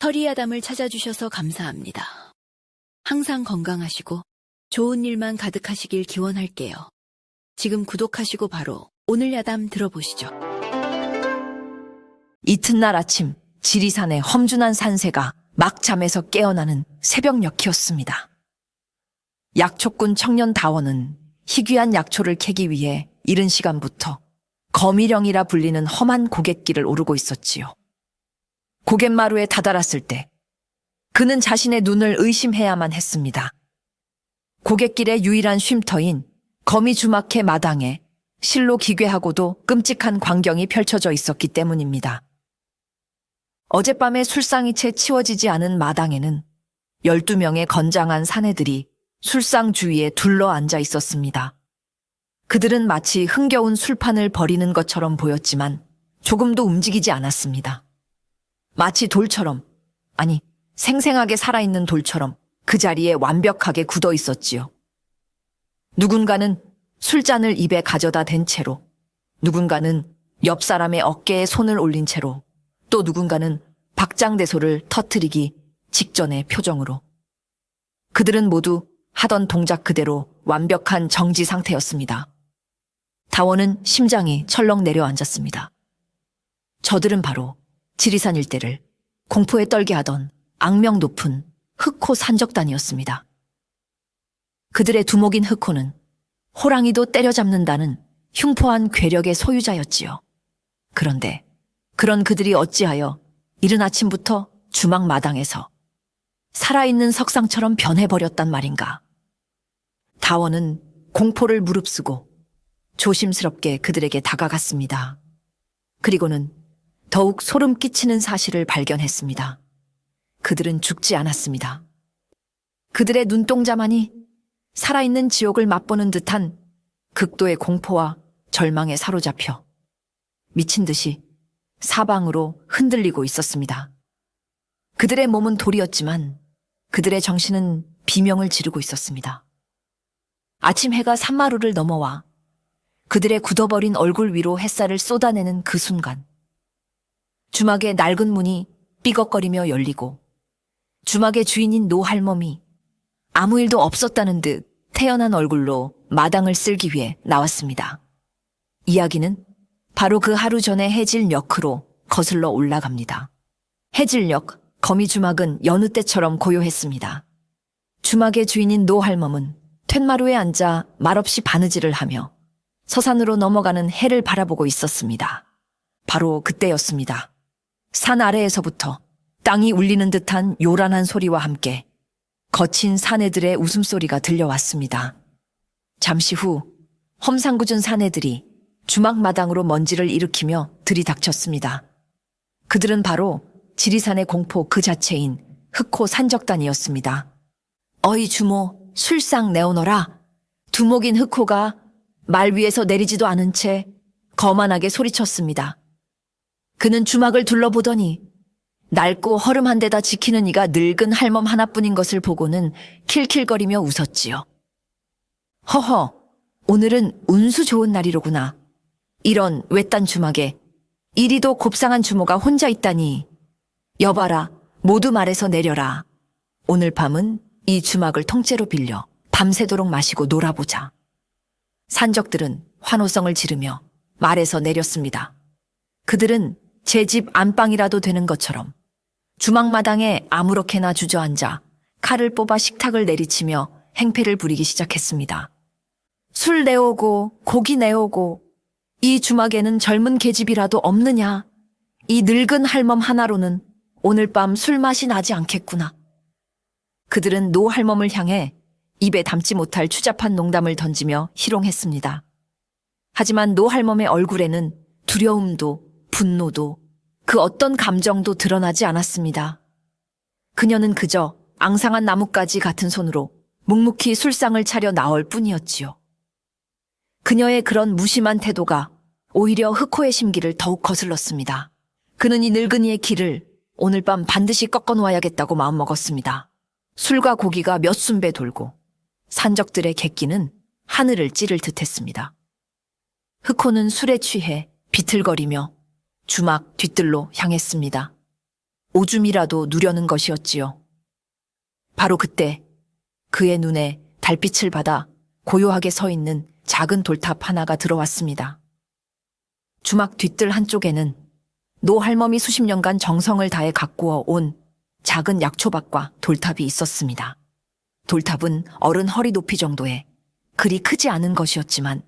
서리아담을 찾아주셔서 감사합니다. 항상 건강하시고 좋은 일만 가득하시길 기원할게요. 지금 구독하시고 바로 오늘 야담 들어보시죠. 이튿날 아침 지리산의 험준한 산새가 막 잠에서 깨어나는 새벽녘이었습니다. 약초꾼 청년 다원은 희귀한 약초를 캐기 위해 이른 시간부터 거미령이라 불리는 험한 고갯길을 오르고 있었지요. 고갯마루에 다다랐을 때 그는 자신의 눈을 의심해야만 했습니다. 고갯길의 유일한 쉼터인 거미 주막회 마당에 실로 기괴하고도 끔찍한 광경이 펼쳐져 있었기 때문입니다. 어젯밤에 술상이 채 치워지지 않은 마당에는 12명의 건장한 사내들이 술상 주위에 둘러 앉아 있었습니다. 그들은 마치 흥겨운 술판을 벌이는 것처럼 보였지만 조금도 움직이지 않았습니다. 마치 돌처럼, 아니 생생하게 살아있는 돌처럼 그 자리에 완벽하게 굳어 있었지요. 누군가는 술잔을 입에 가져다 댄 채로, 누군가는 옆 사람의 어깨에 손을 올린 채로, 또 누군가는 박장대소를 터뜨리기 직전의 표정으로. 그들은 모두 하던 동작 그대로 완벽한 정지 상태였습니다. 다원은 심장이 철렁 내려앉았습니다. 저들은 바로 지리산 일대를 공포에 떨게 하던 악명 높은 흑호 산적단이었습니다. 그들의 두목인 흑호는 호랑이도 때려잡는다는 흉포한 괴력의 소유자였지요. 그런데 그런 그들이 어찌하여 이른 아침부터 주막 마당에서 살아있는 석상처럼 변해버렸단 말인가. 다원은 공포를 무릅쓰고 조심스럽게 그들에게 다가갔습니다. 그리고는 더욱 소름 끼치는 사실을 발견했습니다. 그들은 죽지 않았습니다. 그들의 눈동자만이 살아있는 지옥을 맛보는 듯한 극도의 공포와 절망에 사로잡혀 미친 듯이 사방으로 흔들리고 있었습니다. 그들의 몸은 돌이었지만 그들의 정신은 비명을 지르고 있었습니다. 아침 해가 산마루를 넘어와 그들의 굳어버린 얼굴 위로 햇살을 쏟아내는 그 순간 주막의 낡은 문이 삐걱거리며 열리고 주막의 주인인 노 할멈이 아무 일도 없었다는 듯 태연한 얼굴로 마당을 쓸기 위해 나왔습니다. 이야기는 바로 그 하루 전에 해질녘으로 거슬러 올라갑니다. 해질녘 거미 주막은 여느 때처럼 고요했습니다. 주막의 주인인 노 할멈은 툇마루에 앉아 말없이 바느질을 하며 서산으로 넘어가는 해를 바라보고 있었습니다. 바로 그때였습니다. 산 아래에서부터 땅이 울리는 듯한 요란한 소리와 함께 거친 사내들의 웃음소리가 들려왔습니다. 잠시 후 험상궂은 사내들이 주막 마당으로 먼지를 일으키며 들이닥쳤습니다. 그들은 바로 지리산의 공포 그 자체인 흑호 산적단이었습니다. 어이 주모, 술상 내오너라. 두목인 흑호가 말 위에서 내리지도 않은 채 거만하게 소리쳤습니다. 그는 주막을 둘러보더니 낡고 허름한 데다 지키는 이가 늙은 할멈 하나뿐인 것을 보고는 킬킬거리며 웃었지요. 허허, 오늘은 운수 좋은 날이로구나. 이런 외딴 주막에 이리도 곱상한 주모가 혼자 있다니. 여봐라, 모두 말에서 내려라. 오늘 밤은 이 주막을 통째로 빌려 밤새도록 마시고 놀아보자. 산적들은 환호성을 지르며 말에서 내렸습니다. 그들은 제 집 안방이라도 되는 것처럼 주막마당에 아무렇게나 주저앉아 칼을 뽑아 식탁을 내리치며 행패를 부리기 시작했습니다. 술 내오고 고기 내오고 이 주막에는 젊은 계집이라도 없느냐. 이 늙은 할멈 하나로는 오늘 밤 술맛이 나지 않겠구나. 그들은 노 할멈을 향해 입에 담지 못할 추잡한 농담을 던지며 희롱했습니다. 하지만 노 할멈의 얼굴에는 두려움도 분노도 그 어떤 감정도 드러나지 않았습니다. 그녀는 그저 앙상한 나뭇가지 같은 손으로 묵묵히 술상을 차려 나올 뿐이었지요. 그녀의 그런 무심한 태도가 오히려 흑호의 심기를 더욱 거슬렀습니다. 그는 이 늙은이의 기를 오늘 밤 반드시 꺾어놓아야겠다고 마음먹었습니다. 술과 고기가 몇 순배 돌고 산적들의 객기는 하늘을 찌를 듯했습니다. 흑호는 술에 취해 비틀거리며 주막 뒤뜰로 향했습니다. 오줌이라도 누려는 것이었지요. 바로 그때 그의 눈에 달빛을 받아 고요하게 서 있는 작은 돌탑 하나가 들어왔습니다. 주막 뒤뜰 한쪽에는 노 할멈이 수십 년간 정성을 다해 가꾸어 온 작은 약초밭과 돌탑이 있었습니다. 돌탑은 어른 허리 높이 정도의 그리 크지 않은 것이었지만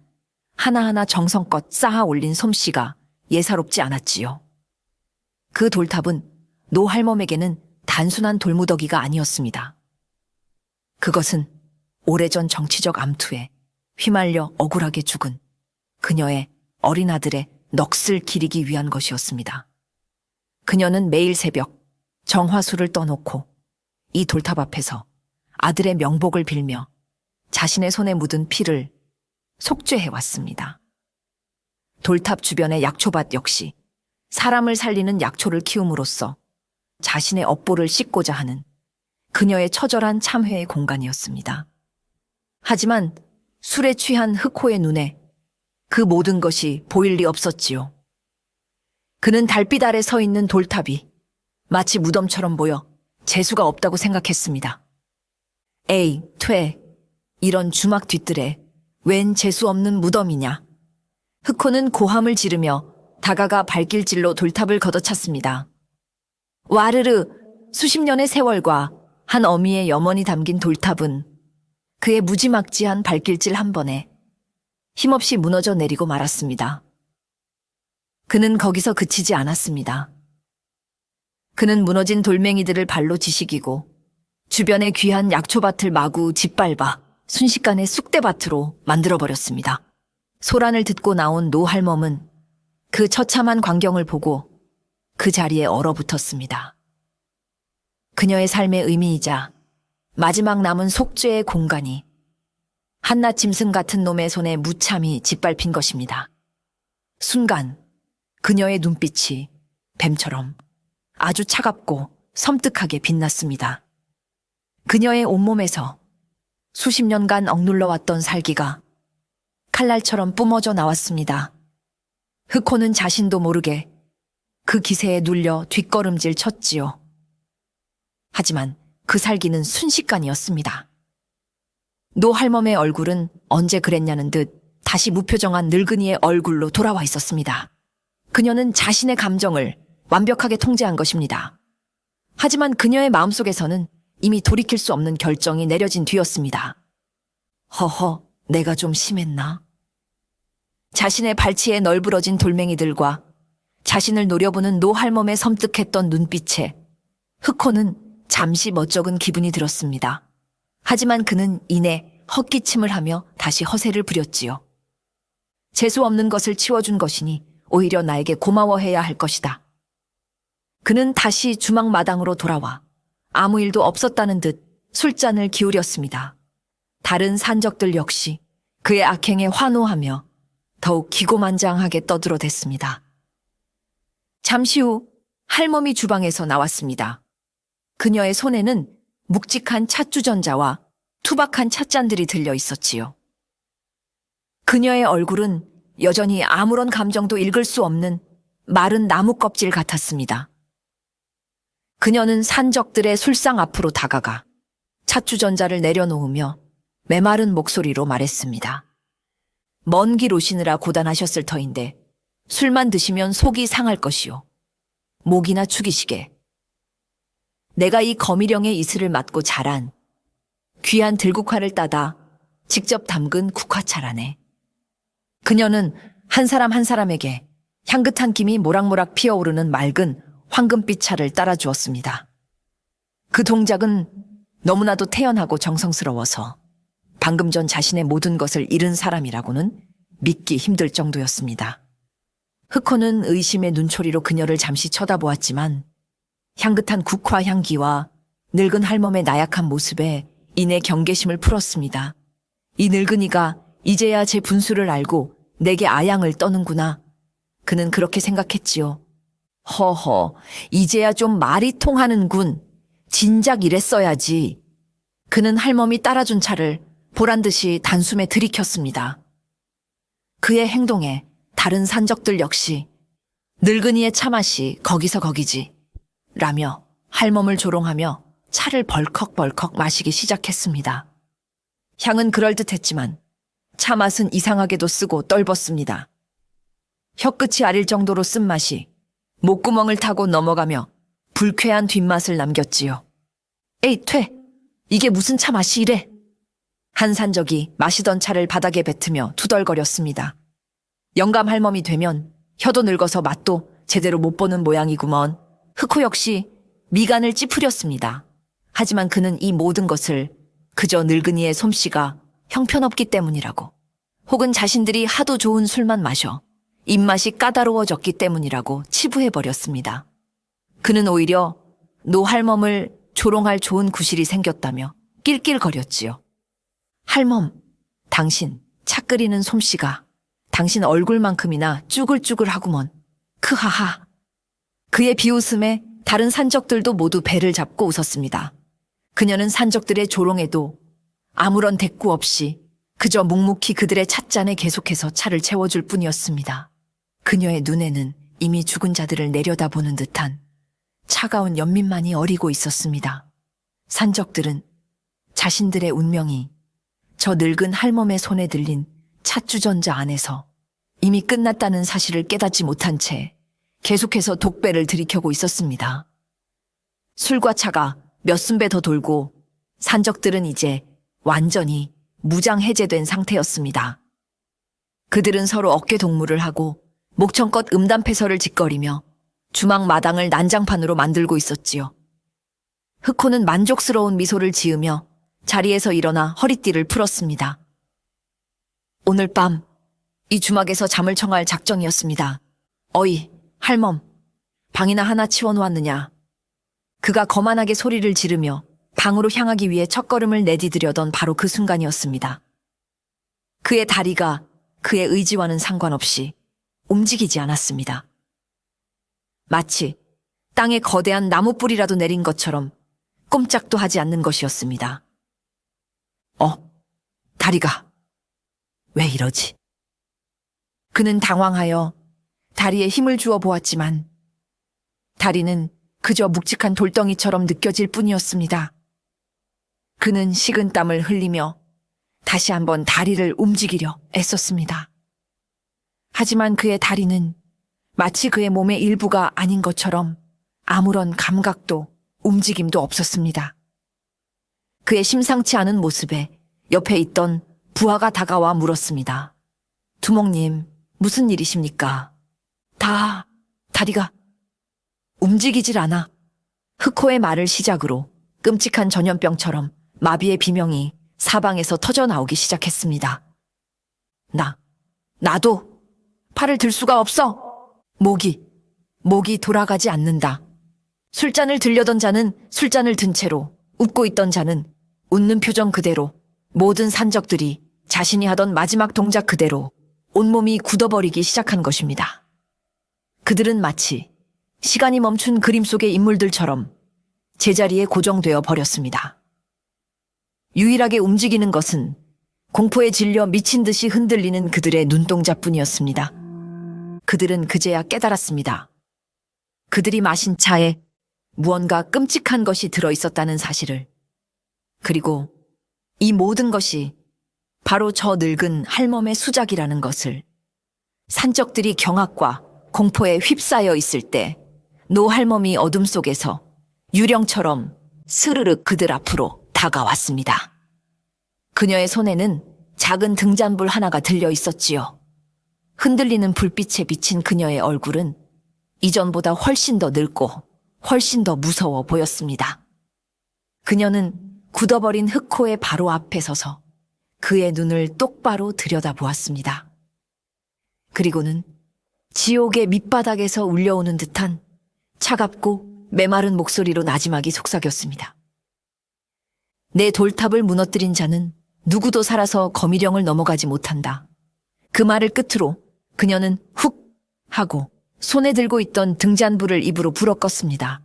하나하나 정성껏 쌓아 올린 솜씨가 예사롭지 않았지요. 그 돌탑은 노 할멈에게는 단순한 돌무더기가 아니었습니다. 그것은 오래전 정치적 암투에 휘말려 억울하게 죽은 그녀의 어린 아들의 넋을 기리기 위한 것이었습니다. 그녀는 매일 새벽 정화수를 떠놓고 이 돌탑 앞에서 아들의 명복을 빌며 자신의 손에 묻은 피를 속죄해왔습니다. 돌탑 주변의 약초밭 역시 사람을 살리는 약초를 키움으로써 자신의 업보를 씻고자 하는 그녀의 처절한 참회의 공간이었습니다. 하지만 술에 취한 흑호의 눈에 그 모든 것이 보일 리 없었지요. 그는 달빛 아래 서 있는 돌탑이 마치 무덤처럼 보여 재수가 없다고 생각했습니다. 에이, 퇴. 이런 주막 뒤뜰에 웬 재수 없는 무덤이냐. 흑호는 고함을 지르며 다가가 발길질로 돌탑을 걷어찼습니다. 와르르, 수십 년의 세월과 한 어미의 염원이 담긴 돌탑은 그의 무지막지한 발길질 한 번에 힘없이 무너져 내리고 말았습니다. 그는 거기서 그치지 않았습니다. 그는 무너진 돌멩이들을 발로 지식이고 주변의 귀한 약초밭을 마구 짓밟아 순식간에 쑥대밭으로 만들어버렸습니다. 소란을 듣고 나온 노 할멈은 그 처참한 광경을 보고 그 자리에 얼어붙었습니다. 그녀의 삶의 의미이자 마지막 남은 속죄의 공간이 한낱 짐승 같은 놈의 손에 무참히 짓밟힌 것입니다. 순간 그녀의 눈빛이 뱀처럼 아주 차갑고 섬뜩하게 빛났습니다. 그녀의 온몸에서 수십 년간 억눌러왔던 살기가 칼날처럼 뿜어져 나왔습니다. 흑호는 자신도 모르게 그 기세에 눌려 뒷걸음질 쳤지요. 하지만 그 살기는 순식간이었습니다. 노 할멈의 얼굴은 언제 그랬냐는 듯 다시 무표정한 늙은이의 얼굴로 돌아와 있었습니다. 그녀는 자신의 감정을 완벽하게 통제한 것입니다. 하지만 그녀의 마음속에서는 이미 돌이킬 수 없는 결정이 내려진 뒤였습니다. 허허, 내가 좀 심했나? 자신의 발치에 널브러진 돌멩이들과 자신을 노려보는 노 할멈의 섬뜩했던 눈빛에 흑호는 잠시 멋쩍은 기분이 들었습니다. 하지만 그는 이내 헛기침을 하며 다시 허세를 부렸지요. 재수 없는 것을 치워준 것이니 오히려 나에게 고마워해야 할 것이다. 그는 다시 주막 마당으로 돌아와 아무 일도 없었다는 듯 술잔을 기울였습니다. 다른 산적들 역시 그의 악행에 환호하며 더욱 기고만장하게 떠들어댔습니다. 잠시 후 할멈이 주방에서 나왔습니다. 그녀의 손에는 묵직한 찻주전자와 투박한 찻잔들이 들려 있었지요. 그녀의 얼굴은 여전히 아무런 감정도 읽을 수 없는 마른 나무 껍질 같았습니다. 그녀는 산적들의 술상 앞으로 다가가 찻주전자를 내려놓으며 메마른 목소리로 말했습니다. 먼 길 오시느라 고단하셨을 터인데 술만 드시면 속이 상할 것이요. 목이나 축이시게. 내가 이 거미령의 이슬을 맞고 자란 귀한 들국화를 따다 직접 담근 국화차라네. 그녀는 한 사람 한 사람에게 향긋한 김이 모락모락 피어오르는 맑은 황금빛 차를 따라주었습니다. 그 동작은 너무나도 태연하고 정성스러워서 방금 전 자신의 모든 것을 잃은 사람이라고는 믿기 힘들 정도였습니다. 흑호는 의심의 눈초리로 그녀를 잠시 쳐다보았지만 향긋한 국화 향기와 늙은 할멈의 나약한 모습에 이내 경계심을 풀었습니다. 이 늙은이가 이제야 제 분수를 알고 내게 아양을 떠는구나. 그는 그렇게 생각했지요. 허허, 이제야 좀 말이 통하는군. 진작 이랬어야지. 그는 할멈이 따라준 차를 보란듯이 단숨에 들이켰습니다. 그의 행동에 다른 산적들 역시 늙은이의 차맛이 거기서 거기지 라며 할멈을 조롱하며 차를 벌컥벌컥 마시기 시작했습니다. 향은 그럴듯했지만 차 맛은 이상하게도 쓰고 떫었습니다. 혀끝이 아릴 정도로 쓴맛이 목구멍을 타고 넘어가며 불쾌한 뒷맛을 남겼지요. 에이, 퇴! 이게 무슨 차 맛이 이래? 한 산적이 마시던 차를 바닥에 뱉으며 투덜거렸습니다. 영감 할멈이 되면 혀도 늙어서 맛도 제대로 못 보는 모양이구먼. 흑호 역시 미간을 찌푸렸습니다. 하지만 그는 이 모든 것을 그저 늙은이의 솜씨가 형편없기 때문이라고, 혹은 자신들이 하도 좋은 술만 마셔 입맛이 까다로워졌기 때문이라고 치부해버렸습니다. 그는 오히려 노할멈을 조롱할 좋은 구실이 생겼다며 낄낄거렸지요. 할멈, 당신 차 끓이는 솜씨가 당신 얼굴만큼이나 쭈글쭈글하구먼. 크하하. 그의 비웃음에 다른 산적들도 모두 배를 잡고 웃었습니다. 그녀는 산적들의 조롱에도 아무런 대꾸 없이 그저 묵묵히 그들의 찻잔에 계속해서 차를 채워줄 뿐이었습니다. 그녀의 눈에는 이미 죽은 자들을 내려다보는 듯한 차가운 연민만이 어리고 있었습니다. 산적들은 자신들의 운명이 저 늙은 할멈의 손에 들린 찻주전자 안에서 이미 끝났다는 사실을 깨닫지 못한 채 계속해서 독배를 들이켜고 있었습니다. 술과 차가 몇 순배 더 돌고 산적들은 이제 완전히 무장해제된 상태였습니다. 그들은 서로 어깨 동무를 하고 목청껏 음담패설을 짓거리며 주막 마당을 난장판으로 만들고 있었지요. 흑호는 만족스러운 미소를 지으며 자리에서 일어나 허리띠를 풀었습니다. 오늘 밤 이 주막에서 잠을 청할 작정이었습니다. 어이, 할멈, 방이나 하나 치워놓았느냐. 그가 거만하게 소리를 지르며 방으로 향하기 위해 첫걸음을 내디디려던 바로 그 순간이었습니다. 그의 다리가 그의 의지와는 상관없이 움직이지 않았습니다. 마치 땅에 거대한 나무뿌리라도 내린 것처럼 꼼짝도 하지 않는 것이었습니다. 다리가 왜 이러지? 그는 당황하여 다리에 힘을 주어 보았지만 다리는 그저 묵직한 돌덩이처럼 느껴질 뿐이었습니다. 그는 식은땀을 흘리며 다시 한번 다리를 움직이려 애썼습니다. 하지만 그의 다리는 마치 그의 몸의 일부가 아닌 것처럼 아무런 감각도 움직임도 없었습니다. 그의 심상치 않은 모습에 옆에 있던 부하가 다가와 물었습니다. 두목님, 무슨 일이십니까? 다리가 움직이질 않아. 흑호의 말을 시작으로 끔찍한 전염병처럼 마비의 비명이 사방에서 터져 나오기 시작했습니다. 나도 팔을 들 수가 없어. 목이 돌아가지 않는다. 술잔을 들려던 자는 술잔을 든 채로, 웃고 있던 자는 웃는 표정 그대로, 모든 산적들이 자신이 하던 마지막 동작 그대로 온몸이 굳어버리기 시작한 것입니다. 그들은 마치 시간이 멈춘 그림 속의 인물들처럼 제자리에 고정되어 버렸습니다. 유일하게 움직이는 것은 공포에 질려 미친 듯이 흔들리는 그들의 눈동자뿐이었습니다. 그들은 그제야 깨달았습니다. 그들이 마신 차에 무언가 끔찍한 것이 들어있었다는 사실을. 그리고 이 모든 것이 바로 저 늙은 할멈의 수작이라는 것을. 산적들이 경악과 공포에 휩싸여 있을 때 노할멈이 어둠 속에서 유령처럼 스르륵 그들 앞으로 다가왔습니다. 그녀의 손에는 작은 등잔불 하나가 들려 있었지요. 흔들리는 불빛에 비친 그녀의 얼굴은 이전보다 훨씬 더 늙고 훨씬 더 무서워 보였습니다. 그녀는 굳어버린 흑호의 바로 앞에 서서 그의 눈을 똑바로 들여다보았습니다. 그리고는 지옥의 밑바닥에서 울려오는 듯한 차갑고 메마른 목소리로 나지막이 속삭였습니다. 내 돌탑을 무너뜨린 자는 누구도 살아서 거미령을 넘어가지 못한다. 그 말을 끝으로 그녀는 훅 하고 손에 들고 있던 등잔불을 입으로 불어 껐습니다.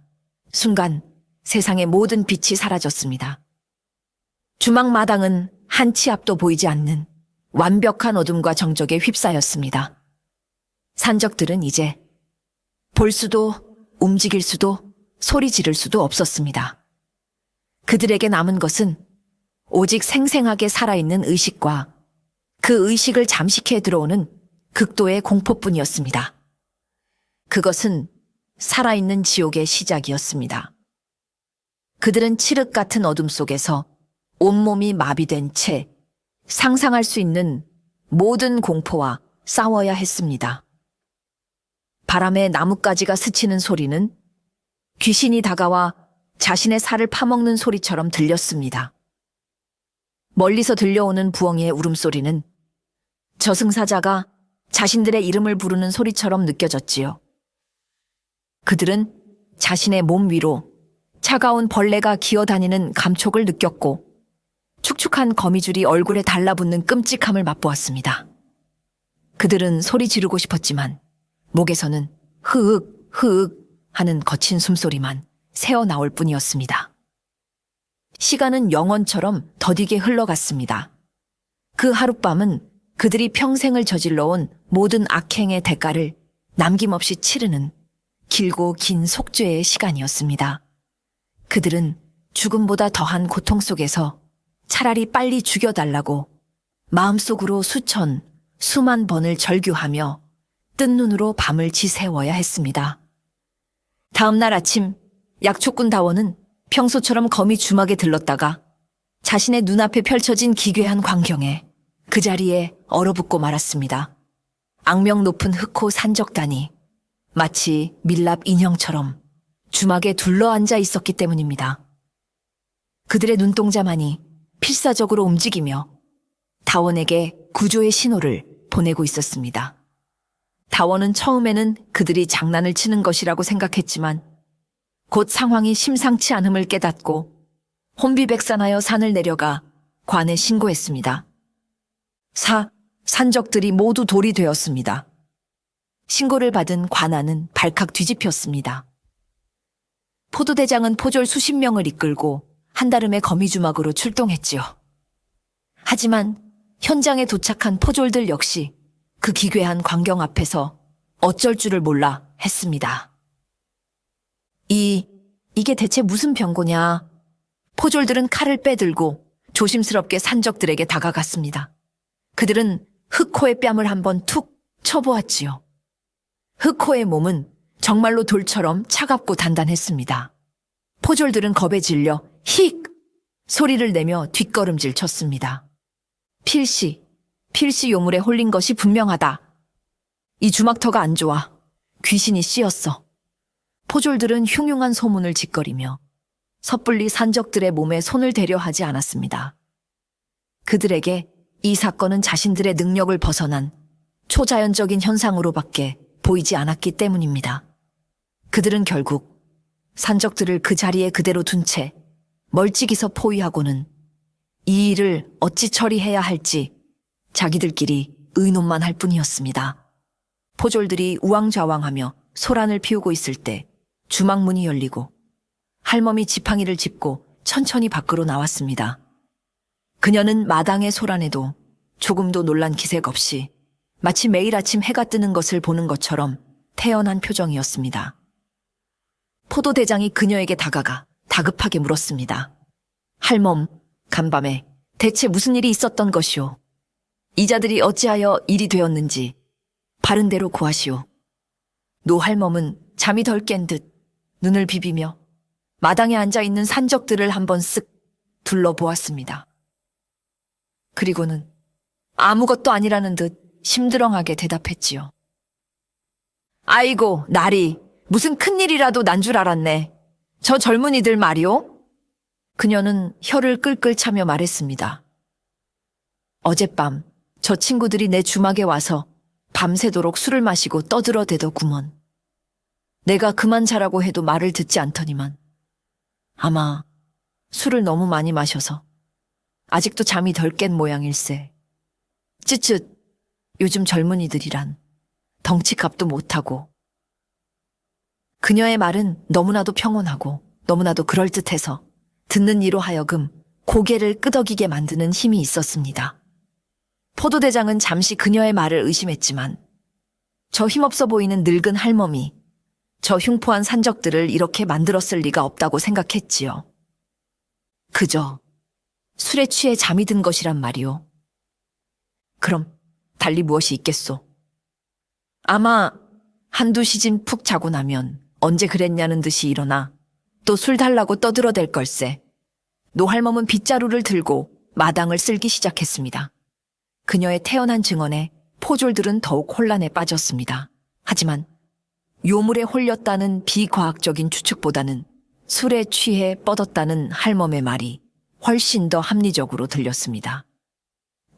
순간 세상의 모든 빛이 사라졌습니다. 주막 마당은 한 치 앞도 보이지 않는 완벽한 어둠과 정적에 휩싸였습니다. 산적들은 이제 볼 수도 움직일 수도 소리 지를 수도 없었습니다. 그들에게 남은 것은 오직 생생하게 살아있는 의식과 그 의식을 잠식해 들어오는 극도의 공포뿐이었습니다. 그것은 살아있는 지옥의 시작이었습니다. 그들은 칠흑 같은 어둠 속에서 온몸이 마비된 채 상상할 수 있는 모든 공포와 싸워야 했습니다. 바람에 나뭇가지가 스치는 소리는 귀신이 다가와 자신의 살을 파먹는 소리처럼 들렸습니다. 멀리서 들려오는 부엉이의 울음소리는 저승사자가 자신들의 이름을 부르는 소리처럼 느껴졌지요. 그들은 자신의 몸 위로 차가운 벌레가 기어다니는 감촉을 느꼈고 축축한 거미줄이 얼굴에 달라붙는 끔찍함을 맛보았습니다. 그들은 소리 지르고 싶었지만 목에서는 흐윽 흐윽 하는 거친 숨소리만 새어나올 뿐이었습니다. 시간은 영원처럼 더디게 흘러갔습니다. 그 하룻밤은 그들이 평생을 저질러온 모든 악행의 대가를 남김없이 치르는 길고 긴 속죄의 시간이었습니다. 그들은 죽음보다 더한 고통 속에서 차라리 빨리 죽여달라고 마음속으로 수만 번을 절규하며 뜬 눈으로 밤을 지새워야 했습니다. 다음 날 아침 약초꾼 다원은 평소처럼 거미 주막에 들렀다가 자신의 눈앞에 펼쳐진 기괴한 광경에 그 자리에 얼어붙고 말았습니다. 악명 높은 흑호 산적단이 마치 밀랍 인형처럼 주막에 둘러앉아 있었기 때문입니다. 그들의 눈동자만이 필사적으로 움직이며 다원에게 구조의 신호를 보내고 있었습니다. 다원은 처음에는 그들이 장난을 치는 것이라고 생각했지만 곧 상황이 심상치 않음을 깨닫고 혼비백산하여 산을 내려가 관에 신고했습니다. 산적들이 모두 돌이 되었습니다. 신고를 받은 관아는 발칵 뒤집혔습니다. 포도대장은 포졸 수십 명을 이끌고 한달음에 거미주막으로 출동했지요. 하지만 현장에 도착한 포졸들 역시 그 기괴한 광경 앞에서 어쩔 줄을 몰라 했습니다. 이게 대체 무슨 병고냐? 포졸들은 칼을 빼들고 조심스럽게 산적들에게 다가갔습니다. 그들은 흑호의 뺨을 한번 툭 쳐보았지요. 흑호의 몸은 정말로 돌처럼 차갑고 단단했습니다. 포졸들은 겁에 질려 힉! 소리를 내며 뒷걸음질 쳤습니다. 필시 요물에 홀린 것이 분명하다. 이 주막터가 안 좋아. 귀신이 씌었어. 포졸들은 흉흉한 소문을 짓거리며 섣불리 산적들의 몸에 손을 대려 하지 않았습니다. 그들에게 이 사건은 자신들의 능력을 벗어난 초자연적인 현상으로밖에 보이지 않았기 때문입니다. 그들은 결국 산적들을 그 자리에 그대로 둔 채 멀찍이서 포위하고는 이 일을 어찌 처리해야 할지 자기들끼리 의논만 할 뿐이었습니다. 포졸들이 우왕좌왕하며 소란을 피우고 있을 때 주막문이 열리고 할멈이 지팡이를 짚고 천천히 밖으로 나왔습니다. 그녀는 마당의 소란에도 조금도 놀란 기색 없이 마치 매일 아침 해가 뜨는 것을 보는 것처럼 태연한 표정이었습니다. 포도대장이 그녀에게 다가가 다급하게 물었습니다. 할멈, 간밤에 대체 무슨 일이 있었던 것이오? 이자들이 어찌하여 일이 되었는지 바른 대로 고하시오. 노할멈은 잠이 덜 깬 듯 눈을 비비며 마당에 앉아있는 산적들을 한번 쓱 둘러보았습니다. 그리고는 아무것도 아니라는 듯 심드렁하게 대답했지요. 아이고, 나리, 무슨 큰일이라도 난 줄 알았네. 저 젊은이들 말이오? 그녀는 혀를 끌끌 차며 말했습니다. 어젯밤 저 친구들이 내 주막에 와서 밤새도록 술을 마시고 떠들어대더구먼. 내가 그만 자라고 해도 말을 듣지 않더니만 아마 술을 너무 많이 마셔서 아직도 잠이 덜 깬 모양일세. 쯧쯧, 요즘 젊은이들이란 덩치값도 못하고. 그녀의 말은 너무나도 평온하고 너무나도 그럴듯해서 듣는 이로 하여금 고개를 끄덕이게 만드는 힘이 있었습니다. 포도대장은 잠시 그녀의 말을 의심했지만 저 힘없어 보이는 늙은 할멈이 저 흉포한 산적들을 이렇게 만들었을 리가 없다고 생각했지요. 그저 술에 취해 잠이 든 것이란 말이오. 그럼 달리 무엇이 있겠소? 아마 한두 시즌 푹 자고 나면 언제 그랬냐는 듯이 일어나 또 술 달라고 떠들어댈 걸세. 노할멈은 빗자루를 들고 마당을 쓸기 시작했습니다. 그녀의 태연한 증언에 포졸들은 더욱 혼란에 빠졌습니다. 하지만 요물에 홀렸다는 비과학적인 추측보다는 술에 취해 뻗었다는 할멈의 말이 훨씬 더 합리적으로 들렸습니다.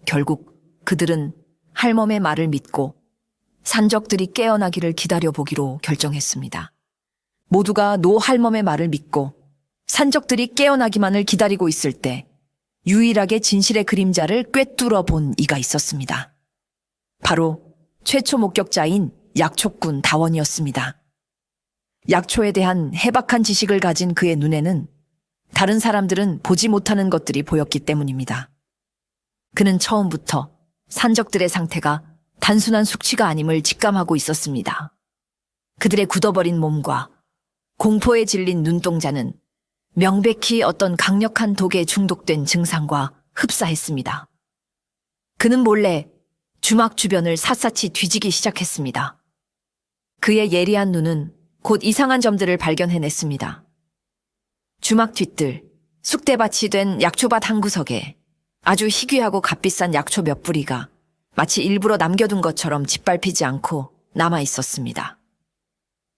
결국 그들은 할멈의 말을 믿고 산적들이 깨어나기를 기다려보기로 결정했습니다. 모두가 노 할멈의 말을 믿고 산적들이 깨어나기만을 기다리고 있을 때 유일하게 진실의 그림자를 꿰뚫어 본 이가 있었습니다. 바로 최초 목격자인 약초꾼 다원이었습니다. 약초에 대한 해박한 지식을 가진 그의 눈에는 다른 사람들은 보지 못하는 것들이 보였기 때문입니다. 그는 처음부터 산적들의 상태가 단순한 숙취가 아님을 직감하고 있었습니다. 그들의 굳어버린 몸과 공포에 질린 눈동자는 명백히 어떤 강력한 독에 중독된 증상과 흡사했습니다. 그는 몰래 주막 주변을 샅샅이 뒤지기 시작했습니다. 그의 예리한 눈은 곧 이상한 점들을 발견해냈습니다. 주막 뒤뜰, 쑥대밭이 된 약초밭 한 구석에 아주 희귀하고 값비싼 약초 몇 뿌리가 마치 일부러 남겨둔 것처럼 짓밟히지 않고 남아 있었습니다.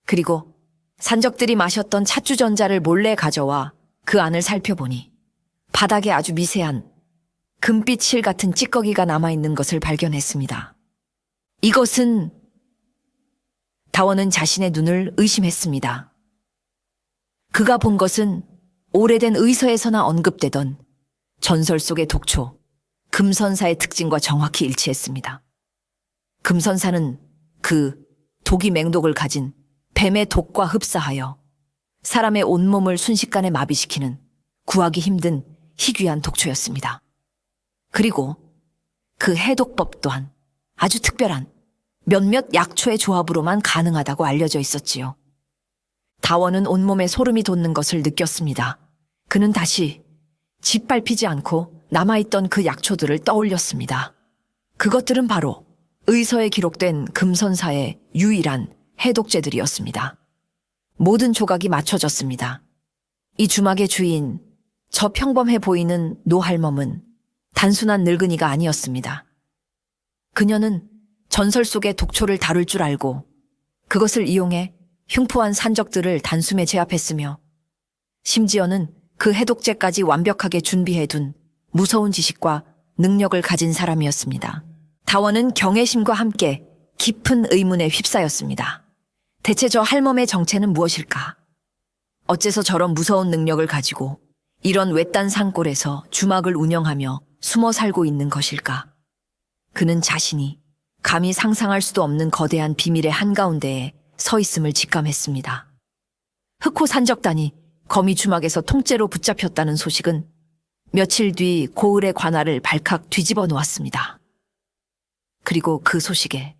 그리고 산적들이 마셨던 찻주전자를 몰래 가져와 그 안을 살펴보니 바닥에 아주 미세한 금빛 실 같은 찌꺼기가 남아있는 것을 발견했습니다. 이것은 다원은 자신의 눈을 의심했습니다. 그가 본 것은 오래된 의서에서나 언급되던 전설 속의 독초, 금선사의 특징과 정확히 일치했습니다. 금선사는 그 독이 맹독을 가진 뱀의 독과 흡사하여 사람의 온몸을 순식간에 마비시키는 구하기 힘든 희귀한 독초였습니다. 그리고 그 해독법 또한 아주 특별한 몇몇 약초의 조합으로만 가능하다고 알려져 있었지요. 다원은 온몸에 소름이 돋는 것을 느꼈습니다. 그는 다시 짓밟히지 않고 남아있던 그 약초들을 떠올렸습니다. 그것들은 바로 의서에 기록된 금선사의 유일한 해독제들이었습니다. 모든 조각이 맞춰졌습니다. 이 주막의 주인, 저 평범해 보이는 노할멈은 단순한 늙은이가 아니었습니다. 그녀는 전설 속의 독초를 다룰 줄 알고 그것을 이용해 흉포한 산적들을 단숨에 제압했으며 심지어는 그 해독제까지 완벽하게 준비해둔 무서운 지식과 능력을 가진 사람이었습니다. 다원은 경외심과 함께 깊은 의문에 휩싸였습니다. 대체 저 할멈의 정체는 무엇일까? 어째서 저런 무서운 능력을 가지고 이런 외딴 산골에서 주막을 운영하며 숨어 살고 있는 것일까? 그는 자신이 감히 상상할 수도 없는 거대한 비밀의 한가운데에 서 있음을 직감했습니다. 흑호 산적단이 거미 주막에서 통째로 붙잡혔다는 소식은 며칠 뒤 고을의 관할을 발칵 뒤집어 놓았습니다. 그리고 그 소식에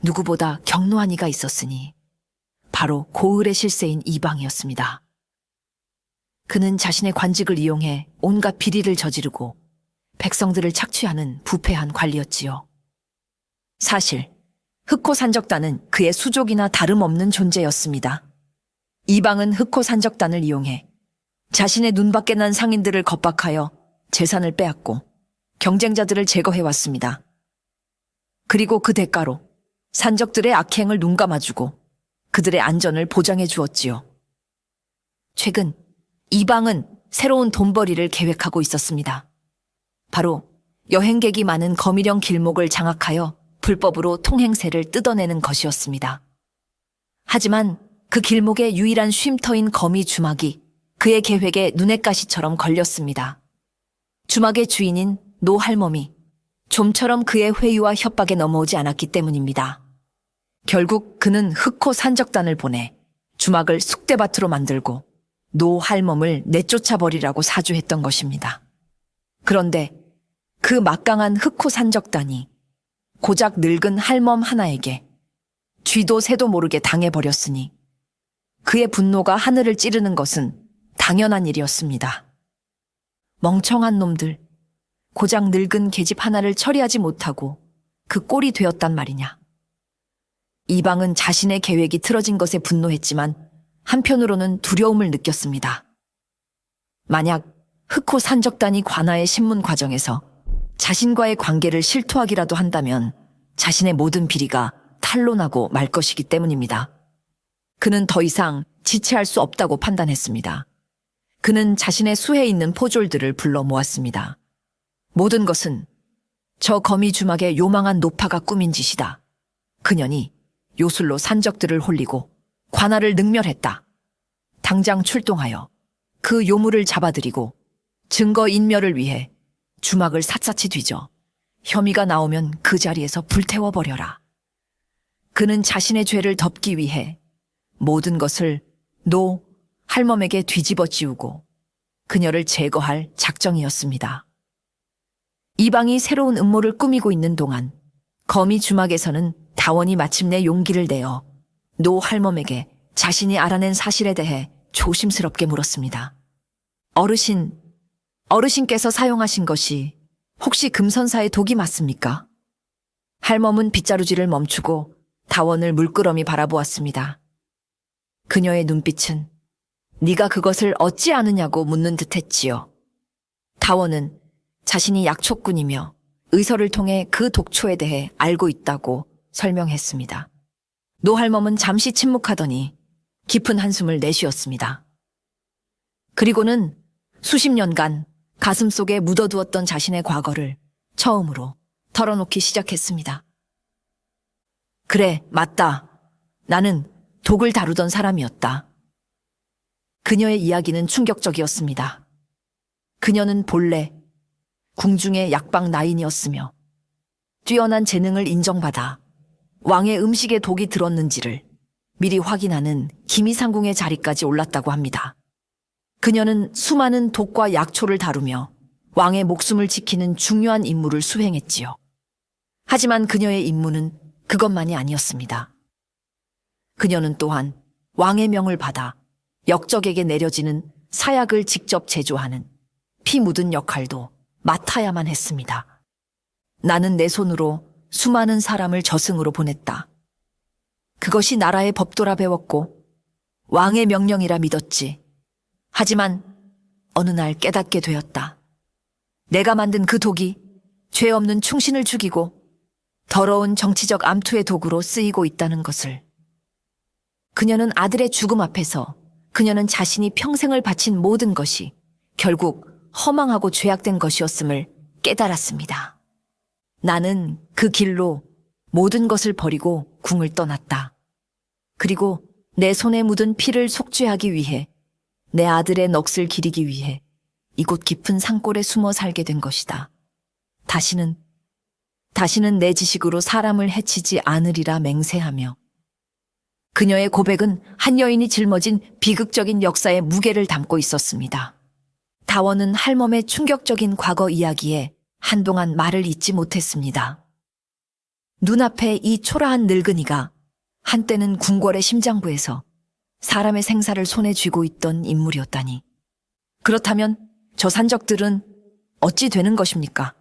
누구보다 경노한 이가 있었으니 바로 고을의 실세인 이방이었습니다. 그는 자신의 관직을 이용해 온갖 비리를 저지르고 백성들을 착취하는 부패한 관리였지요. 사실 흑호 산적단은 그의 수족이나 다름없는 존재였습니다. 이방은 흑호 산적단을 이용해 자신의 눈밖에 난 상인들을 겁박하여 재산을 빼앗고 경쟁자들을 제거해왔습니다. 그리고 그 대가로 산적들의 악행을 눈감아주고 그들의 안전을 보장해 주었지요. 최근 이방은 새로운 돈벌이를 계획하고 있었습니다. 바로 여행객이 많은 거미령 길목을 장악하여 불법으로 통행세를 뜯어내는 것이었습니다. 하지만 그 길목의 유일한 쉼터인 거미 주막이 그의 계획에 눈엣 가시처럼 걸렸습니다. 주막의 주인인 노 할멈이 좀처럼 그의 회유와 협박에 넘어오지 않았기 때문입니다. 결국 그는 흑호 산적단을 보내 주막을 쑥대밭으로 만들고 노 할멈을 내쫓아버리라고 사주했던 것입니다. 그런데 그 막강한 흑호 산적단이 고작 늙은 할멈 하나에게 쥐도 새도 모르게 당해버렸으니 그의 분노가 하늘을 찌르는 것은 당연한 일이었습니다. 멍청한 놈들, 고작 늙은 계집 하나를 처리하지 못하고 그 꼴이 되었단 말이냐. 이방은 자신의 계획이 틀어진 것에 분노했지만 한편으로는 두려움을 느꼈습니다. 만약 흑호 산적단이 관아의 신문 과정에서 자신과의 관계를 실토하기라도 한다면 자신의 모든 비리가 탄로나고 말 것이기 때문입니다. 그는 더 이상 지체할 수 없다고 판단했습니다. 그는 자신의 수에 있는 포졸들을 불러 모았습니다. 모든 것은 저 거미 주막의 요망한 노파가 꾸민 짓이다. 그년이 요술로 산적들을 홀리고 관아를 능멸했다. 당장 출동하여 그 요물을 잡아들이고 증거 인멸을 위해 주막을 샅샅이 뒤져 혐의가 나오면 그 자리에서 불태워버려라. 그는 자신의 죄를 덮기 위해 모든 것을 노 할멈에게 뒤집어 씌우고 그녀를 제거할 작정이었습니다. 이방이 새로운 음모를 꾸미고 있는 동안 거미 주막에서는 다원이 마침내 용기를 내어 노 할멈에게 자신이 알아낸 사실에 대해 조심스럽게 물었습니다. 어르신께서 사용하신 것이 혹시 금선사의 독이 맞습니까? 할멈은 빗자루질을 멈추고 다원을 물끄러미 바라보았습니다. 그녀의 눈빛은 네가 그것을 어찌 아느냐고 묻는 듯했지요. 다원은 자신이 약초꾼이며 의서를 통해 그 독초에 대해 알고 있다고 설명했습니다. 노할멈은 잠시 침묵하더니 깊은 한숨을 내쉬었습니다. 그리고는 수십 년간 가슴속에 묻어두었던 자신의 과거를 처음으로 털어놓기 시작했습니다. 그래, 맞다. 나는 독을 다루던 사람이었다. 그녀의 이야기는 충격적이었습니다. 그녀는 본래 궁중의 약방 나인이었으며 뛰어난 재능을 인정받아 왕의 음식에 독이 들었는지를 미리 확인하는 기미상궁의 자리까지 올랐다고 합니다. 그녀는 수많은 독과 약초를 다루며 왕의 목숨을 지키는 중요한 임무를 수행했지요. 하지만 그녀의 임무는 그것만이 아니었습니다. 그녀는 또한 왕의 명을 받아 역적에게 내려지는 사약을 직접 제조하는 피 묻은 역할도 맡아야만 했습니다. 나는 내 손으로 수많은 사람을 저승으로 보냈다. 그것이 나라의 법도라 배웠고 왕의 명령이라 믿었지. 하지만 어느 날 깨닫게 되었다. 내가 만든 그 독이 죄 없는 충신을 죽이고 더러운 정치적 암투의 도구로 쓰이고 있다는 것을. 그녀는 아들의 죽음 앞에서 그녀는 자신이 평생을 바친 모든 것이 결국 허망하고 죄악된 것이었음을 깨달았습니다. 나는 그 길로 모든 것을 버리고 궁을 떠났다. 그리고 내 손에 묻은 피를 속죄하기 위해 내 아들의 넋을 기리기 위해 이곳 깊은 산골에 숨어 살게 된 것이다. 다시는 내 지식으로 사람을 해치지 않으리라 맹세하며. 그녀의 고백은 한 여인이 짊어진 비극적인 역사의 무게를 담고 있었습니다. 다원은 할멈의 충격적인 과거 이야기에 한동안 말을 잇지 못했습니다. 눈앞에 이 초라한 늙은이가 한때는 궁궐의 심장부에서 사람의 생사를 손에 쥐고 있던 인물이었다니. 그렇다면 저 산적들은 어찌 되는 것입니까?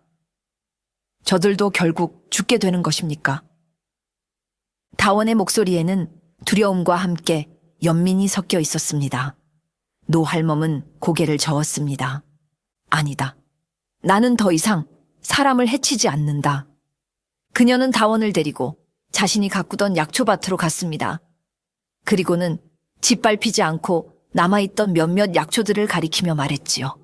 저들도 결국 죽게 되는 것입니까? 다원의 목소리에는 두려움과 함께 연민이 섞여 있었습니다. 노할멈은 고개를 저었습니다. 아니다. 나는 더 이상 사람을 해치지 않는다. 그녀는 다원을 데리고 자신이 가꾸던 약초밭으로 갔습니다. 그리고는 짓밟히지 않고 남아있던 몇몇 약초들을 가리키며 말했지요.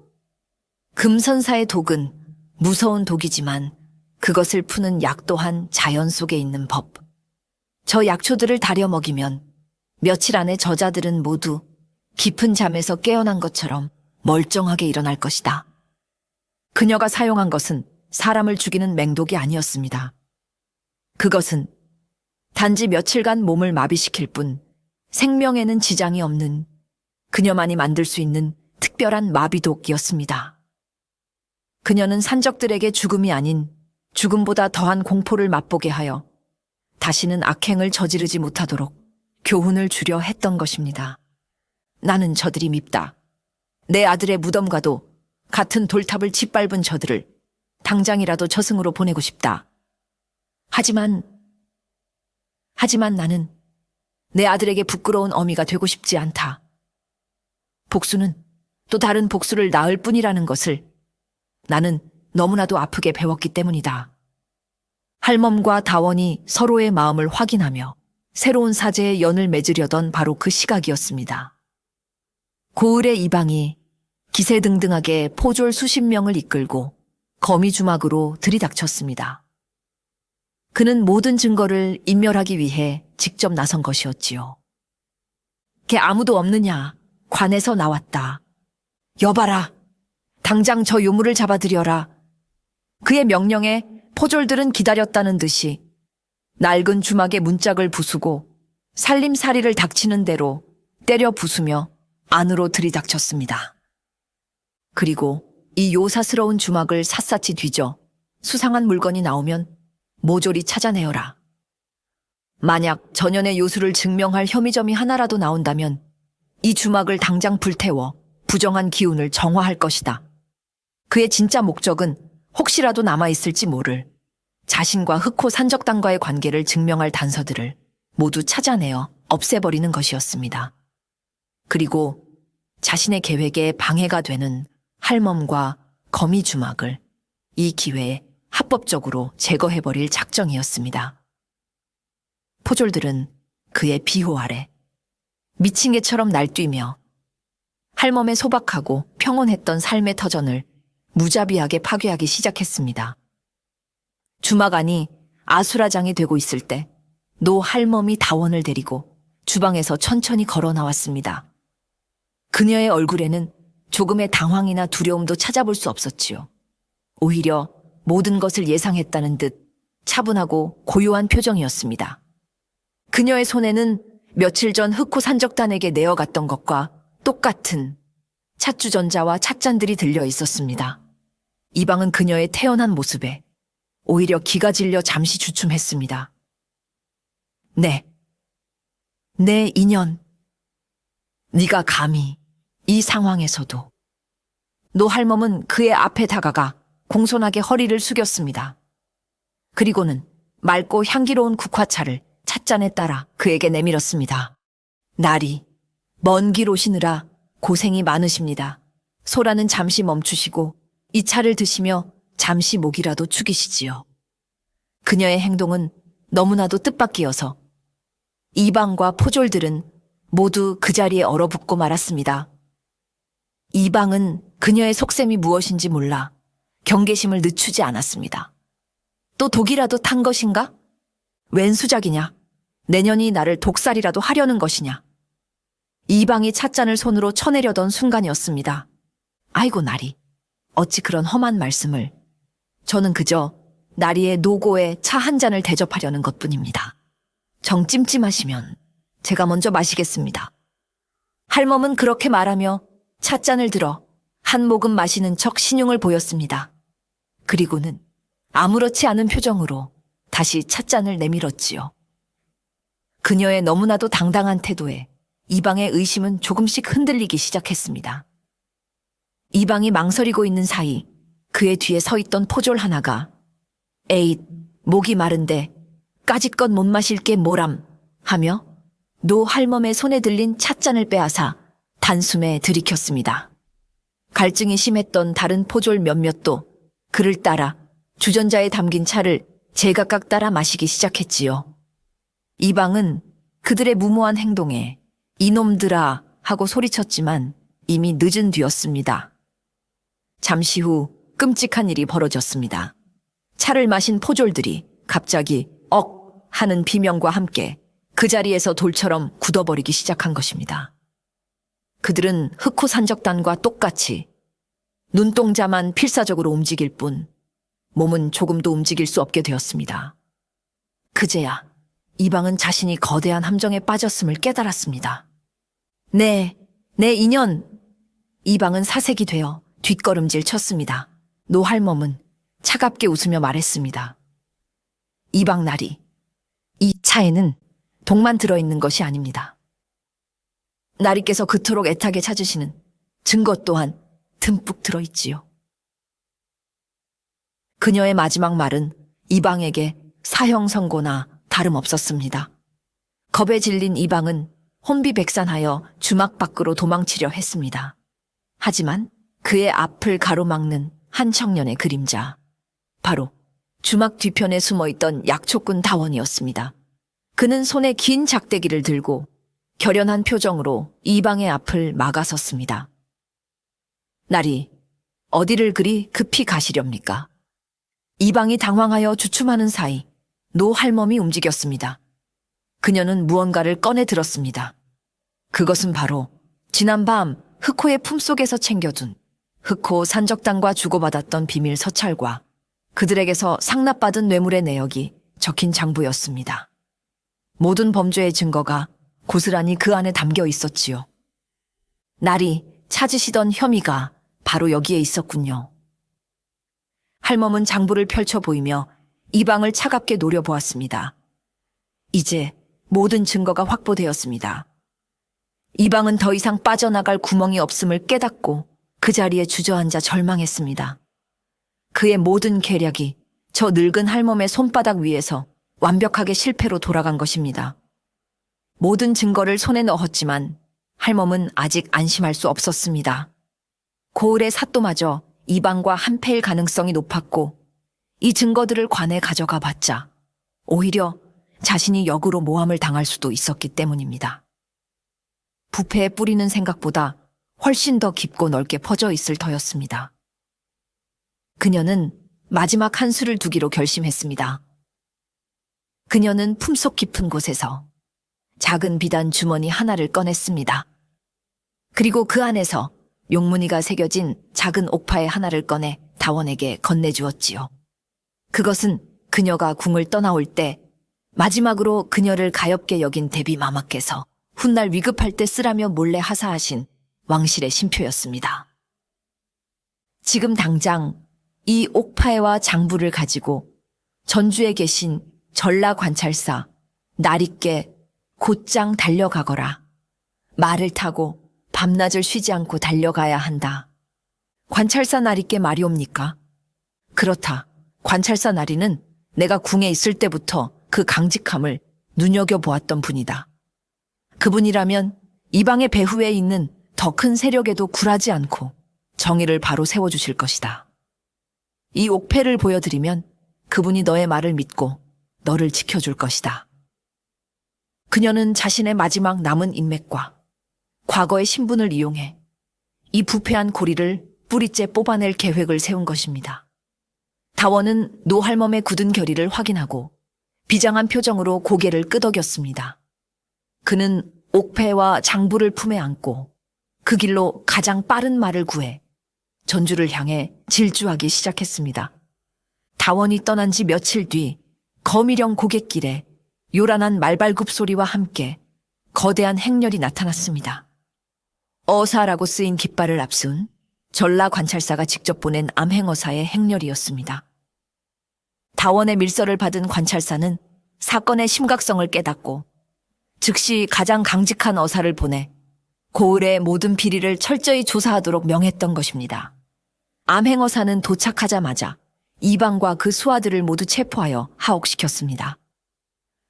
금선사의 독은 무서운 독이지만 그것을 푸는 약 또한 자연 속에 있는 법. 저 약초들을 다려 먹이면 며칠 안에 저자들은 모두 깊은 잠에서 깨어난 것처럼 멀쩡하게 일어날 것이다. 그녀가 사용한 것은 사람을 죽이는 맹독이 아니었습니다. 그것은 단지 며칠간 몸을 마비시킬 뿐 생명에는 지장이 없는 그녀만이 만들 수 있는 특별한 마비독이었습니다. 그녀는 산적들에게 죽음이 아닌 죽음보다 더한 공포를 맛보게 하여 다시는 악행을 저지르지 못하도록 교훈을 주려 했던 것입니다. 나는 저들이 밉다. 내 아들의 무덤과도 같은 돌탑을 짓밟은 저들을 당장이라도 저승으로 보내고 싶다. 하지만 나는 내 아들에게 부끄러운 어미가 되고 싶지 않다. 복수는 또 다른 복수를 낳을 뿐이라는 것을 나는 너무나도 아프게 배웠기 때문이다. 할멈과 다원이 서로의 마음을 확인하며 새로운 사제의 연을 맺으려던 바로 그 시각이었습니다. 고을의 이방이 기세등등하게 포졸 수십 명을 이끌고 거미주막으로 들이닥쳤습니다. 그는 모든 증거를 인멸하기 위해 직접 나선 것이었지요. 걔 아무도 없느냐? 관에서 나왔다. 여봐라. 당장 저 요물을 잡아들여라. 그의 명령에 포졸들은 기다렸다는 듯이 낡은 주막의 문짝을 부수고 살림살이를 닥치는 대로 때려 부수며 안으로 들이닥쳤습니다. 그리고 이 요사스러운 주막을 샅샅이 뒤져 수상한 물건이 나오면 모조리 찾아내어라. 만약 전연의 요술을 증명할 혐의점이 하나라도 나온다면 이 주막을 당장 불태워 부정한 기운을 정화할 것이다. 그의 진짜 목적은 혹시라도 남아있을지 모를 자신과 흑호 산적단과의 관계를 증명할 단서들을 모두 찾아내어 없애버리는 것이었습니다. 그리고 자신의 계획에 방해가 되는 할멈과 거미 주막을 이 기회에 합법적으로 제거해버릴 작정이었습니다. 포졸들은 그의 비호 아래 미친 개처럼 날뛰며 할멈의 소박하고 평온했던 삶의 터전을 무자비하게 파괴하기 시작했습니다. 주막 안이 아수라장이 되고 있을 때 노 할멈이 다원을 데리고 주방에서 천천히 걸어 나왔습니다. 그녀의 얼굴에는 조금의 당황이나 두려움도 찾아볼 수 없었지요. 오히려 모든 것을 예상했다는 듯 차분하고 고요한 표정이었습니다. 그녀의 손에는 며칠 전 흑호 산적단에게 내어갔던 것과 똑같은 찻주전자와 찻잔들이 들려 있었습니다. 이방은 그녀의 태연한 모습에 오히려 기가 질려 잠시 주춤했습니다. 내 인연. 네가 감히 이 상황에서도. 노할멈은 그의 앞에 다가가 공손하게 허리를 숙였습니다. 그리고는 맑고 향기로운 국화차를 찻잔에 따라 그에게 내밀었습니다. 날이 먼 길 오시느라 고생이 많으십니다. 소라는 잠시 멈추시고 이 차를 드시며 잠시 목이라도 축이시지요. 그녀의 행동은 너무나도 뜻밖이어서 이방과 포졸들은 모두 그 자리에 얼어붙고 말았습니다. 이방은 그녀의 속셈이 무엇인지 몰라 경계심을 늦추지 않았습니다. 또 독이라도 탄 것인가? 웬 수작이냐? 내년이 나를 독살이라도 하려는 것이냐? 이방이 찻잔을 손으로 쳐내려던 순간이었습니다. 아이고 나리, 어찌 그런 험한 말씀을. 저는 그저 나리의 노고에 차 한 잔을 대접하려는 것뿐입니다. 정 찜찜하시면 제가 먼저 마시겠습니다. 할멈은 그렇게 말하며 찻잔을 들어 한 모금 마시는 척 신용을 보였습니다. 그리고는 아무렇지 않은 표정으로 다시 찻잔을 내밀었지요. 그녀의 너무나도 당당한 태도에 이방의 의심은 조금씩 흔들리기 시작했습니다. 이방이 망설이고 있는 사이 그의 뒤에 서 있던 포졸 하나가 에잇, 목이 마른데 까짓것 못 마실 게 뭐람 하며 노 할멈의 손에 들린 찻잔을 빼앗아 단숨에 들이켰습니다. 갈증이 심했던 다른 포졸 몇몇도 그를 따라 주전자에 담긴 차를 제각각 따라 마시기 시작했지요. 이방은 그들의 무모한 행동에 이놈들아 하고 소리쳤지만 이미 늦은 뒤였습니다. 잠시 후 끔찍한 일이 벌어졌습니다. 차를 마신 포졸들이 갑자기 억 하는 비명과 함께 그 자리에서 돌처럼 굳어버리기 시작한 것입니다. 그들은 흑호 산적단과 똑같이 눈동자만 필사적으로 움직일 뿐 몸은 조금도 움직일 수 없게 되었습니다. 그제야 이방은 자신이 거대한 함정에 빠졌음을 깨달았습니다. 내 인연! 이방은 사색이 되어 뒷걸음질 쳤습니다. 노할멈은 차갑게 웃으며 말했습니다. 이방나리, 이 차에는 독만 들어있는 것이 아닙니다. 나리께서 그토록 애타게 찾으시는 증거 또한 듬뿍 들어있지요. 그녀의 마지막 말은 이방에게 사형 선고나 다름없었습니다. 겁에 질린 이방은 혼비백산하여 주막 밖으로 도망치려 했습니다. 하지만 그의 앞을 가로막는 한 청년의 그림자, 바로 주막 뒤편에 숨어있던 약초꾼 다원이었습니다. 그는 손에 긴 작대기를 들고 결연한 표정으로 이방의 앞을 막아섰습니다. 나리, 어디를 그리 급히 가시렵니까? 이방이 당황하여 주춤하는 사이 노 할멈이 움직였습니다. 그녀는 무언가를 꺼내 들었습니다. 그것은 바로 지난밤 흑호의 품속에서 챙겨둔 흑호 산적단과 주고받았던 비밀 서찰과 그들에게서 상납받은 뇌물의 내역이 적힌 장부였습니다. 모든 범죄의 증거가 고스란히 그 안에 담겨 있었지요. 나리 찾으시던 혐의가 바로 여기에 있었군요. 할멈은 장부를 펼쳐 보이며 이방을 차갑게 노려보았습니다. 이제 모든 증거가 확보되었습니다. 이방은 더 이상 빠져나갈 구멍이 없음을 깨닫고 그 자리에 주저앉아 절망했습니다. 그의 모든 계략이 저 늙은 할멈의 손바닥 위에서 완벽하게 실패로 돌아간 것입니다. 모든 증거를 손에 넣었지만 할멈은 아직 안심할 수 없었습니다. 고을의 사또마저 이방과 한패일 가능성이 높았고 이 증거들을 관에 가져가 봤자 오히려 자신이 역으로 모함을 당할 수도 있었기 때문입니다. 부패의 뿌리는 생각보다 훨씬 더 깊고 넓게 퍼져 있을 터였습니다. 그녀는 마지막 한 수를 두기로 결심했습니다. 그녀는 품속 깊은 곳에서 작은 비단 주머니 하나를 꺼냈습니다. 그리고 그 안에서 용문이가 새겨진 작은 옥파의 하나를 꺼내 다원에게 건네주었지요. 그것은 그녀가 궁을 떠나올 때 마지막으로 그녀를 가엾게 여긴 대비 마마께서 훗날 위급할 때 쓰라며 몰래 하사하신 왕실의 신표였습니다. 지금 당장 이 옥파에와 장부를 가지고 전주에 계신 전라관찰사 나리께 곧장 달려가거라. 말을 타고 밤낮을 쉬지 않고 달려가야 한다. 관찰사 나리께 말이옵니까? 그렇다. 관찰사 나리는 내가 궁에 있을 때부터 그 강직함을 눈여겨보았던 분이다. 그분이라면 이방의 배후에 있는 더 큰 세력에도 굴하지 않고 정의를 바로 세워주실 것이다. 이 옥패를 보여드리면 그분이 너의 말을 믿고 너를 지켜줄 것이다. 그녀는 자신의 마지막 남은 인맥과 과거의 신분을 이용해 이 부패한 고리를 뿌리째 뽑아낼 계획을 세운 것입니다. 다원은 노할멈의 굳은 결의를 확인하고 비장한 표정으로 고개를 끄덕였습니다. 그는 옥패와 장부를 품에 안고 그 길로 가장 빠른 말을 구해 전주를 향해 질주하기 시작했습니다. 다원이 떠난 지 며칠 뒤 거미령 고갯길에 요란한 말발굽 소리와 함께 거대한 행렬이 나타났습니다. 어사라고 쓰인 깃발을 앞둔 전라 관찰사가 직접 보낸 암행어사의 행렬이었습니다. 다원의 밀서를 받은 관찰사는 사건의 심각성을 깨닫고 즉시 가장 강직한 어사를 보내 고을의 모든 비리를 철저히 조사하도록 명했던 것입니다. 암행어사는 도착하자마자 이방과 그 수하들을 모두 체포하여 하옥시켰습니다.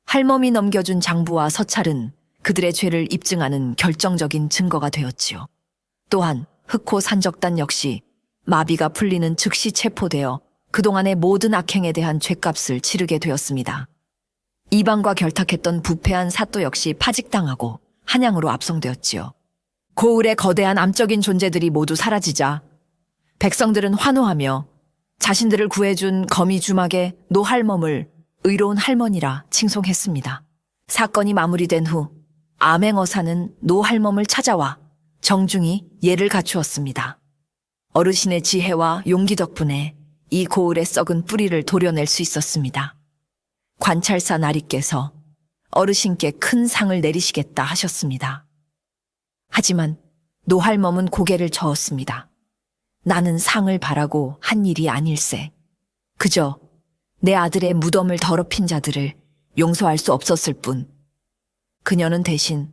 할멈이 넘겨준 장부와 서찰은 그들의 죄를 입증하는 결정적인 증거가 되었지요. 또한 흑호 산적단 역시 마비가 풀리는 즉시 체포되어 그동안의 모든 악행에 대한 죗값을 치르게 되었습니다. 이방과 결탁했던 부패한 사또 역시 파직당하고 한양으로 압송되었지요. 고을의 거대한 암적인 존재들이 모두 사라지자 백성들은 환호하며 자신들을 구해준 거미 주막의 노할멈을 의로운 할머니라 칭송했습니다. 사건이 마무리된 후 암행어사는 노할멈을 찾아와 정중히 예를 갖추었습니다. 어르신의 지혜와 용기 덕분에 이 고을의 썩은 뿌리를 도려낼 수 있었습니다. 관찰사 나리께서 어르신께 큰 상을 내리시겠다 하셨습니다. 하지만 노할멈은 고개를 저었습니다. 나는 상을 바라고 한 일이 아닐세. 그저 내 아들의 무덤을 더럽힌 자들을 용서할 수 없었을 뿐. 그녀는 대신